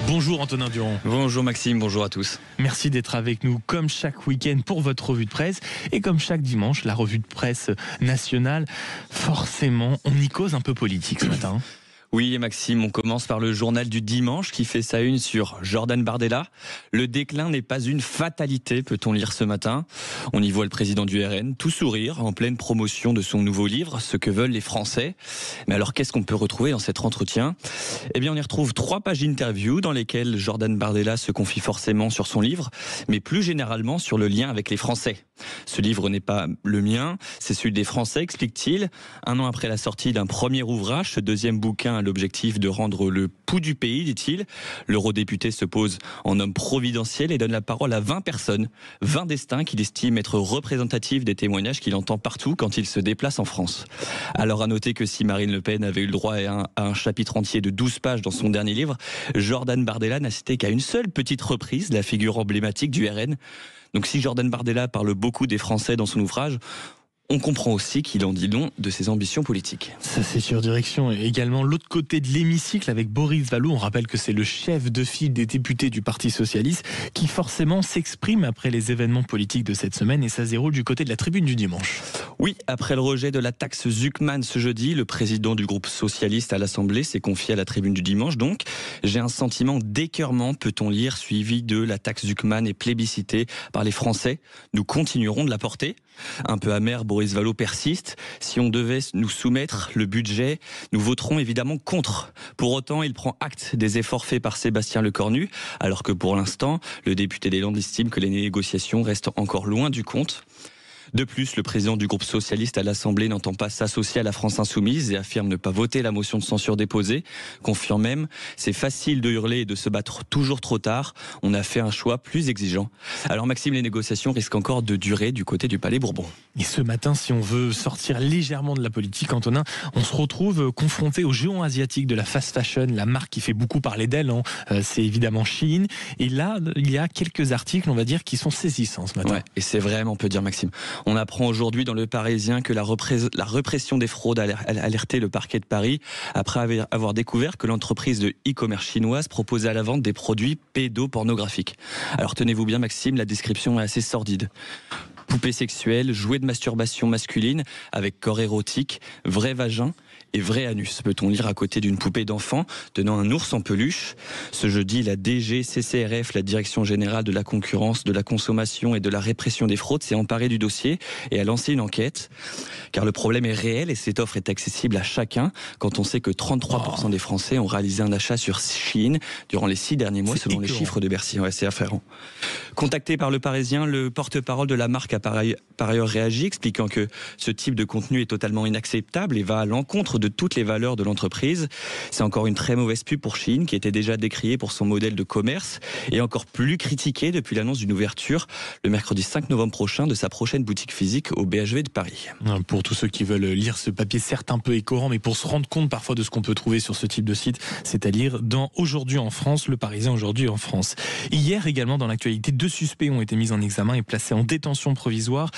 Bonjour Antonin Durand. Bonjour Maxime, bonjour à tous. Merci d'être avec nous comme chaque week-end pour votre revue de presse. Et comme chaque dimanche, la revue de presse nationale, forcément, on y cause un peu politique ce matin. Oui Maxime, on commence par le journal du dimanche qui fait sa une sur Jordan Bardella. Le déclin n'est pas une fatalité, peut-on lire ce matin. On y voit le président du RN, tout sourire, en pleine promotion de son nouveau livre, Ce que veulent les Français. Mais alors qu'est-ce qu'on peut retrouver dans cet entretien ? Eh bien on y retrouve 3 pages d'interview dans lesquelles Jordan Bardella se confie forcément sur son livre, mais plus généralement sur le lien avec les Français. Ce livre n'est pas le mien, c'est celui des Français, explique-t-il. 1 an après la sortie d'un premier ouvrage, ce deuxième bouquin a l'objectif de rendre le pouls du pays, dit-il. L'eurodéputé se pose en homme providentiel et donne la parole à 20 personnes, 20 destins qu'il estime être représentatifs des témoignages qu'il entend partout quand il se déplace en France. Alors à noter que si Marine Le Pen avait eu le droit à un chapitre entier de 12 pages dans son dernier livre, Jordan Bardella n'a cité qu'à une seule petite reprise, la figure emblématique du RN. Donc si Jordan Bardella parle beaucoup des Français dans son ouvrage, on comprend aussi qu'il en dit long de ses ambitions politiques. Ça c'est sur direction. Et également l'autre côté de l'hémicycle avec Boris Vallaud. On rappelle que c'est le chef de file des députés du Parti Socialiste qui forcément s'exprime après les événements politiques de cette semaine et ça se déroule du côté de la tribune du dimanche. Oui, après le rejet de la taxe Zuckman ce jeudi, le président du groupe socialiste à l'Assemblée s'est confié à la tribune du dimanche. Donc, j'ai un sentiment d'écœurement, peut-on lire, suivi de la taxe Zuckman est plébiscitée par les Français. Nous continuerons de la porter. Un peu amer, Boris Vallaud persiste. Si on devait nous soumettre le budget, nous voterons évidemment contre. Pour autant, il prend acte des efforts faits par Sébastien Lecornu, alors que pour l'instant, le député des Landes estime que les négociations restent encore loin du compte. De plus, le président du groupe socialiste à l'Assemblée n'entend pas s'associer à la France insoumise et affirme ne pas voter la motion de censure déposée, confiant même « c'est facile de hurler et de se battre toujours trop tard, on a fait un choix plus exigeant ». Alors Maxime, les négociations risquent encore de durer du côté du Palais Bourbon. Et ce matin, si on veut sortir légèrement de la politique, Antonin, on se retrouve confronté au géant asiatique de la fast fashion, la marque qui fait beaucoup parler d'elle, c'est évidemment Shein. Et là, il y a quelques articles, on va dire, qui sont saisissants ce matin. Ouais, et c'est vrai, on peut dire Maxime. On apprend aujourd'hui dans Le Parisien que la répression des fraudes a alerté le parquet de Paris après avoir découvert que l'entreprise de e-commerce chinoise proposait à la vente des produits pédopornographiques. Alors tenez-vous bien Maxime, la description est assez sordide. Poupée sexuelle, jouet de masturbation masculine avec corps érotique, vrai vagin et vrai anus, peut-on lire à côté d'une poupée d'enfant tenant un ours en peluche. Ce jeudi, la DGCCRF, la Direction Générale de la Concurrence, de la Consommation et de la Répression des Fraudes, s'est emparée du dossier et a lancé une enquête. Car le problème est réel et cette offre est accessible à chacun quand on sait que 33% des Français ont réalisé un achat sur Shein durant les 6 derniers mois selon les chiffres de Bercy. Ouais, c'est affairant. Contacté par Le Parisien, le porte-parole de la marque a par ailleurs réagi, expliquant que ce type de contenu est totalement inacceptable et va à l'encontre de toutes les valeurs de l'entreprise. C'est encore une très mauvaise pub pour Shein, qui était déjà décriée pour son modèle de commerce et encore plus critiquée depuis l'annonce d'une ouverture le mercredi 5 novembre prochain de sa prochaine boutique physique au BHV de Paris. Pour tous ceux qui veulent lire ce papier, certes un peu écœurant, mais pour se rendre compte parfois de ce qu'on peut trouver sur ce type de site, c'est à lire dans Aujourd'hui en France, Le Parisien Aujourd'hui en France. Hier également dans l'actualité, 2 suspects ont été mis en examen et placés en détention provisoire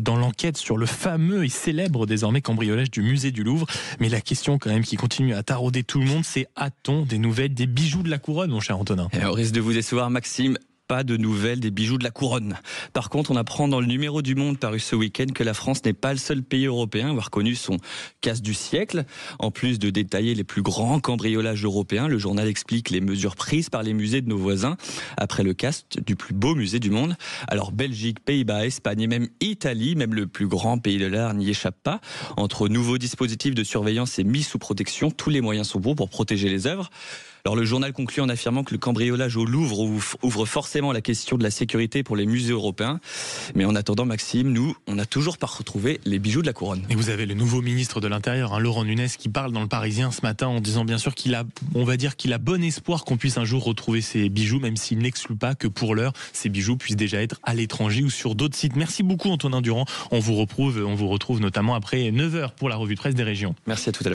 dans l'enquête sur le fameux et célèbre désormais cambriolage du musée du Louvre. Mais la question quand même qui continue à tarauder tout le monde, c'est a-t-on des nouvelles des bijoux de la couronne, mon cher Antonin ? Et au risque de vous décevoir Maxime, pas de nouvelles des bijoux de la couronne. Par contre, on apprend dans le numéro du Monde paru ce week-end que la France n'est pas le seul pays européen à avoir connu son casse du siècle. En plus de détailler les plus grands cambriolages européens, le journal explique les mesures prises par les musées de nos voisins après le casse du plus beau musée du monde. Alors Belgique, Pays-Bas, Espagne et même Italie, même le plus grand pays de l'art n'y échappe pas. Entre nouveaux dispositifs de surveillance et mise sous protection, tous les moyens sont bons pour protéger les œuvres. Alors le journal conclut en affirmant que le cambriolage au Louvre ouvre forcément la question de la sécurité pour les musées européens. Mais en attendant Maxime, nous, on n'a toujours pas retrouvé les bijoux de la couronne. Et vous avez le nouveau ministre de l'Intérieur, Laurent Nunez, qui parle dans Le Parisien ce matin en disant bien sûr qu'il a bon espoir qu'on puisse un jour retrouver ces bijoux, même s'il n'exclut pas que pour l'heure, ces bijoux puissent déjà être à l'étranger ou sur d'autres sites. Merci beaucoup Antonin Durand. On vous retrouve notamment après 9h pour la revue de presse des régions. Merci à tout à l'heure.